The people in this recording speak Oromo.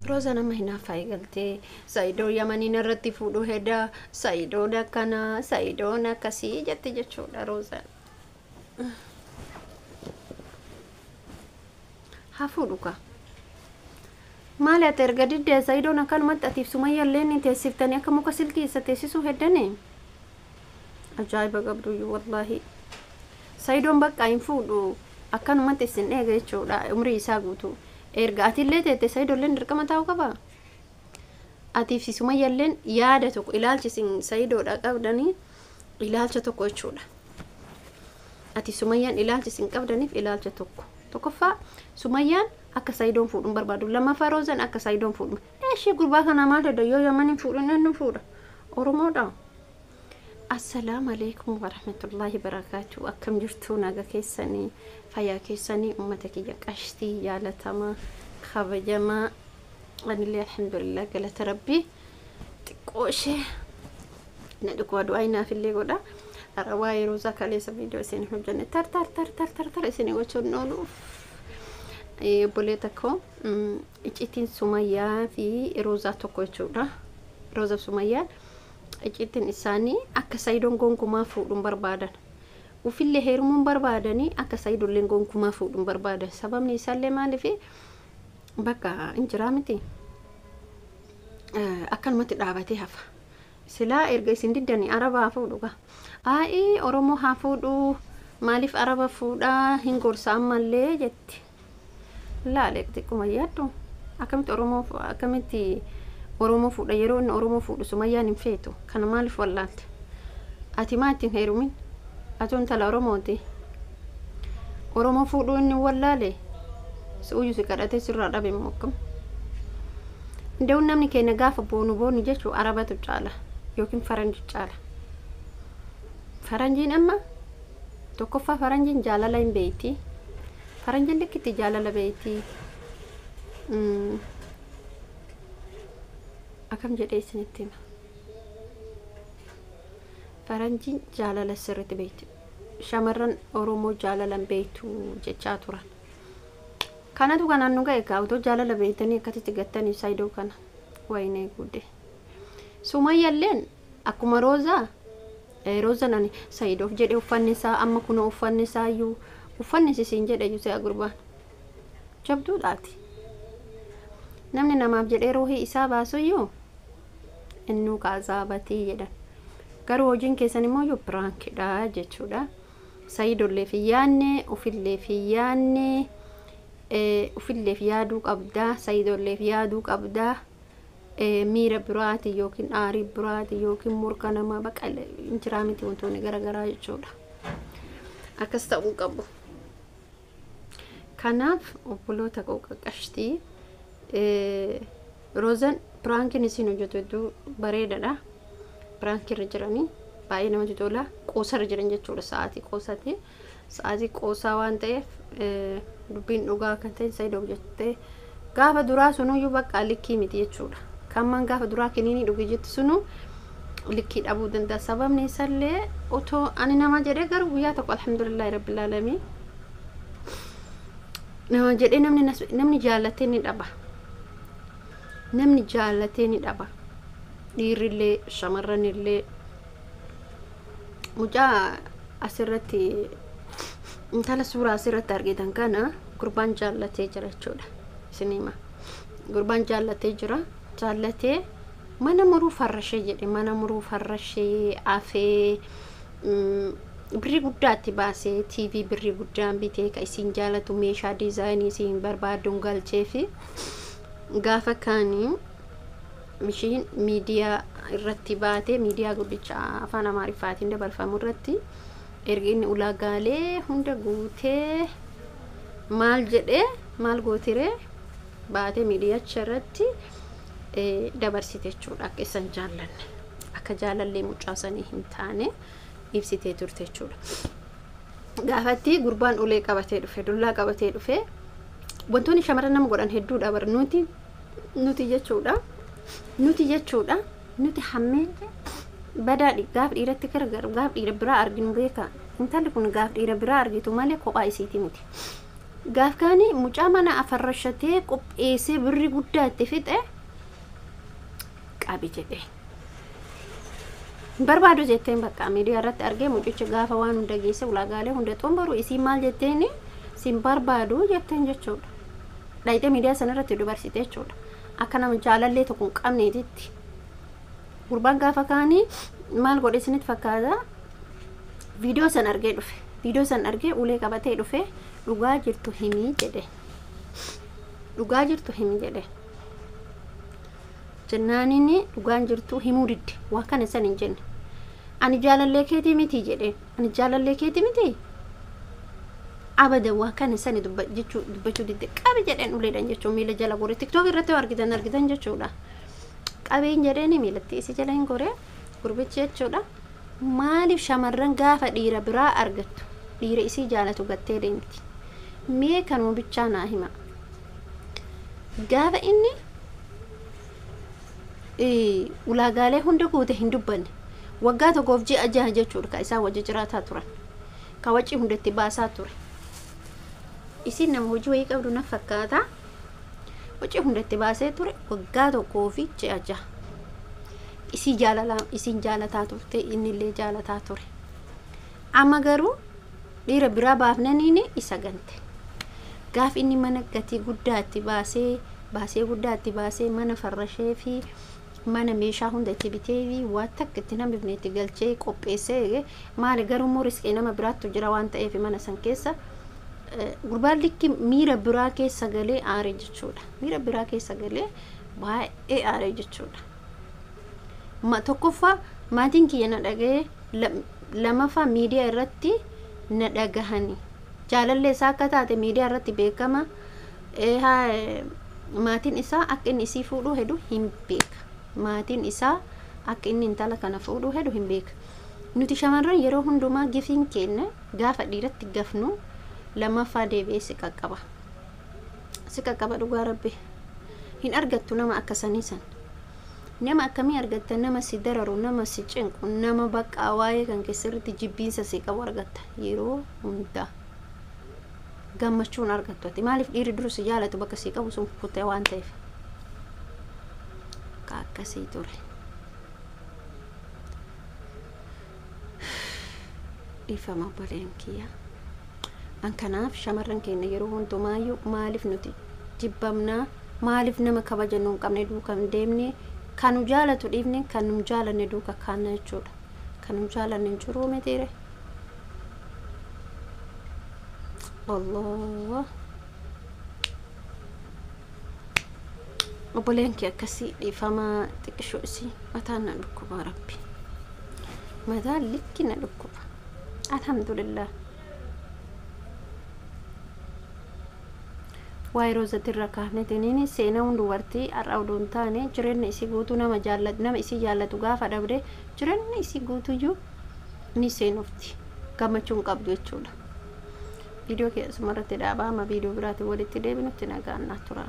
Roza nama hinaaffaa eegaltee Saayidoo Yamaniin irratti fuudhuu hedaa Saayidoon akkana Saayidoon akkasii jette jechuudha Rozaan. Haa fuudhu kaa. Maali ati erga diddee Saayidoon akkanumatti atiif Sumayyaallee ni teessiftanii akka muka silkii isa teessisuu heddanii. Ajaa'iba qabduyyuu wallaahi. Saayidoon bakka hin fuudhu akkanumatti isin eega jechuudha umrii isaa guutuu. Erga atillee teette Saayidoolleen dirqama taa'uu qaba. Atiif Sumayyaalleen yaada tokko ilaalchi isin Saayidoodha qabdanii ilaalcha tokko jechuudha. Ati Sumayyaan ilaalchi isin qabdaniif ilaalcha tokko. Tokkoffaa Sumayyaan akka Saayidoon fuudhuun barbaadu. Lammaffaa Rozaan akka Saayidoon fuudhu. Ishee gurbaa kana maal dedda yoo Yamaniin fuudhuun inni fuudha. Oromoodha. Assalamu alaikum warahmatullahi wabarakatuh. Akkam jirtu naga keessanii fayyaa keessanii ummata kiyya qashtii jaalatamaa kabajamaa anillee alhamdulillah galata rabbii xiqqoo ishee na dhukwa du'aa inaafillee godha arawaa yeroo isaa kaleessa viidiyoo isin hojjanne tar isin gochuun oolu obboleeta koo icciitiin Sumayyaa fi Rozaa tokko jechuudha. Rozaa Sumayyaan icciitiin isaanii akka Saayidoon gonkumaa fuudhuun barbaadan. Ufillee heerumuun barbaadanii akka Saayidoolleen gonkumaa fuudhuun barbaadan. Sababni isaallee maaliif bakka injiraa miti. Akkanumatti dhaabatee hafa. Silaa erga isin diddanii Arabaa fuudhu gaa. Aayii Oromoo haa fuudhu maaliif Araba fuudhaa hin gorsa ammallee jetti. Laalee xiqquma yaaddu. Akkamitti Oromoo fuudha yeroo inni Oromoo fuudhu Sumayyaan hin feetu. Kana maaliif wallaalte? Ati maa ittiin heerumin? Ati intala Oromooti. Oromoo fuudhuu inni wallaale. Suuyyuu si kadhatee sirraa dhabe mokkam. Ndewun namni keenya gaafa boonu jechuu Arabatu caala yookiin Faranji caala. Faranjiin amma tokkoffaa Faranjiin jaalala hin beeyti. Faranjiin likkitti jaalala beeyti. Akkam jedhee isinitti hima. Faranjiin jaalala sirriitti beeyti. Shamarran Oromoo jaalalan beeytu jechaa turan. Kanatu kanaan nu ga'e kaa'utoo jaalala beeytanii akkasitti gattanii Saayidoo kana wayinee guddee. Sumayyaalleen akkuma Rozaa Rozaan ani Saayidoof jedhee uffanni isaa amma kunoo uffanni isaa iyyuu uffanni isiin jedhe iyyuu se'a gurbaan. Jabduudhaati. Namni namaaf jedhee ruuhii isaa baasu iyyuu innuu kaasabatii jedhan. Garuu hojiin keessan immoo iyyuu piraankiidha jechuudha. Saayidoollee fi yaanne ufillee fi yaanne ufillee fi yaaduu qabdaa Saayidoollee fi yaaduu qabdaa miira biraati yookiin aarii biraati yookiin murka namaa baqa injiraa miti wantoonni garaagaraa jechuudha. Akkas ta'uu qabu. Kanaaf obboloota koo qaqqashtii Rozaan piraankiin isin hojjetu hedduu bareedaadha. Piraankiirra jiranii baay'ee namatti tola. Qoosarra jiran jechuudha sa'aatii qoosaa waan ta'eef dubbiin dhugaa kan ta'e Saayidoof jettee gaafa duraa sunuyyuu bakka likkii miti jechuudha. Kamman gaafa duraa kiniinii dhugi jetti sunu likkii dhabuu danda'a. Sababni isaallee otoo ani nama jedhee garuu guyyaa tokko alhamdulillahi rabbil aalamiin nama jedhee namni jaallatee ni dhaba. Namni jaallatee ni dhaba. Dhiirrillee shamarranillee mucaa asirratti intala suuraa asirratti argitan kana gurbaan jaallatee jira jechuudha. Isinima gurbaan jaallatee jira. Jaallatee mana muruu farrashee jedhe mana muruu farrashee afee birrii guddaatti baasee TV birrii guddaan bitee ka isin jaallatu meeshaa diizaayinii isin barbaaduun galchee fi gaafa kaanii mishiin miidiyaa irratti baatee miidiyaa guddicha afaan Amaariffaatiin dabarfamu irratti erga inni ulaagaalee hunda guutee maal jedhee maal gootiree baatee miidiyacha irratti dabarsite jechuudha. Akka isan jaallanne akka jaalallee mucaasanii hin taane ibsitee turte jechuudha. Gaafatti gurbaan ulee qabatee dhufe dullaa qabatee dhufe wantoonni shamarran nama godhan hedduudha bar nuti jechuudha. Nuti hammee badaadhi gaaf dhiiratti gargaaru gaaf dhiira biraa arginu beeka. Intalli kun gaaf dhiira biraa argitu malee kophaa isiiti miti. gaaf kaanii mucaa mana afarrashatee qopheessee birri guddaa itti fixe qabi jedhe barbaadu jetteen bakka miidiyaa irratti argee mucicha gaafa waan hunda geesse ulaagaalee hunda xumuru isii maal jetteeni sin barbaadu jetteen jechuudha dhaayite miidiyaa sana irratti dubarsite jechuudha akka nama jaalallee tokko hin qabneetitti gurbaan gaafa kaanii maal godhe isinitti fakkaata viidiyoo san argee dhufe viidiyoo san argee ulee qabatee dhufe dhugaa jirtu himii jedhe dhugaa jirtu himii jedhe jennaanini dhugaan jirtu himuu didde waa kana san hin jenne ani jaalallee keetii miti jedhe ani jaalallee keetii miti abada waa kana san dubbachuu didde qabi jedhen uleedhan jechuun miila jala gore tiktook irratti argitan jechuudha qabeen jedheni miilatti isi jala hin gore gurbichi jechuudha maaliif shamarran gaafa dhiira biraa argattu dhiira isii jaalatu gattee deemti mee kanuma bichaa naa hima gaafa inni ulaagaalee hunda guute hin dubbanne waggaa tokkoof ji'a jaha jechuudha ka isaa wajji jiraataa turan ka wacii hundatti baasaa ture isin nama hojii wayii qabdu na fakkaata wacii hundatti baasee ture waggaa tokkoof ji'a jaha isin jaalataa turte innillee jaalataa ture amma garuu dhiira biraa baafnaniini isa gante gaaf inni mana gatii guddaatti baasee guddaatti baasee mana farrashee fi mana meeshaa hunda itti bitee fi waan takka itti nama bifneetti galchee qopheessee maali garuu immoo riskee nama biraattu jira waan ta'eef mana san keessa gurbaan likki miira biraa keessa galee aaree jechuudha miira biraa keessa galee baay'ee aaree jechuudha tokkoffaa maatiin kiyya na dhaga'ee lamaffaa miidiyaa irratti na dhagahanii jaalallee isaa akka taate miidiyaa irratti beekama maatiin isaa akka inni isii fuudhuu hedu hin beeka maatiin isaa akka inni intala kana fuudhuu hedu hin beeka nuti shamarran yeroo hundumaa gifiin keenya gaafa dhiiratti gafnu lamaffaa deebi'ee si qaqqaba dhugaa rabbi hin argattu nama akkasanii san nama akkamii argatta nama si dararu nama si cinqu nama bakka waa'ee kan keessatti jibbiinsa si qabu argatta yeroo hundaa gammachuun argattu ati maaliif dhiirri durus jaalatu bakka si qabu sun kuttee waan ta'eef ka akkasii ture dhiifama baleen kiyya an kanaaf shamarran keenya yeroo hundumaayyuu maaliif nuti jibbamnaa maaliif nama kabajannu hin qabne duuka hin deemne kanu jaalatu dhiifne kanu jaalanne duuka kaana jechuudha kanu jaalanne hin jiruu mitiire Allah obboleen kee akkasii dhiifama xiqqishoo isii mataan na dhukkuba rabbi mataan likki na dhukkuba alhamdulillah waa'ee roozatti irra kaafnetiniin seenaa hundubartii har'a oduun taane jireenya isii guutuu nama isii jaallatu gaafa dhabde jireenya isii guutuyyuu ni seenufti gammachuun qabdu jechuudha. Video ke sumarratti dhaabaa ama video biraatti walitti deebinutti nagaan naa tura.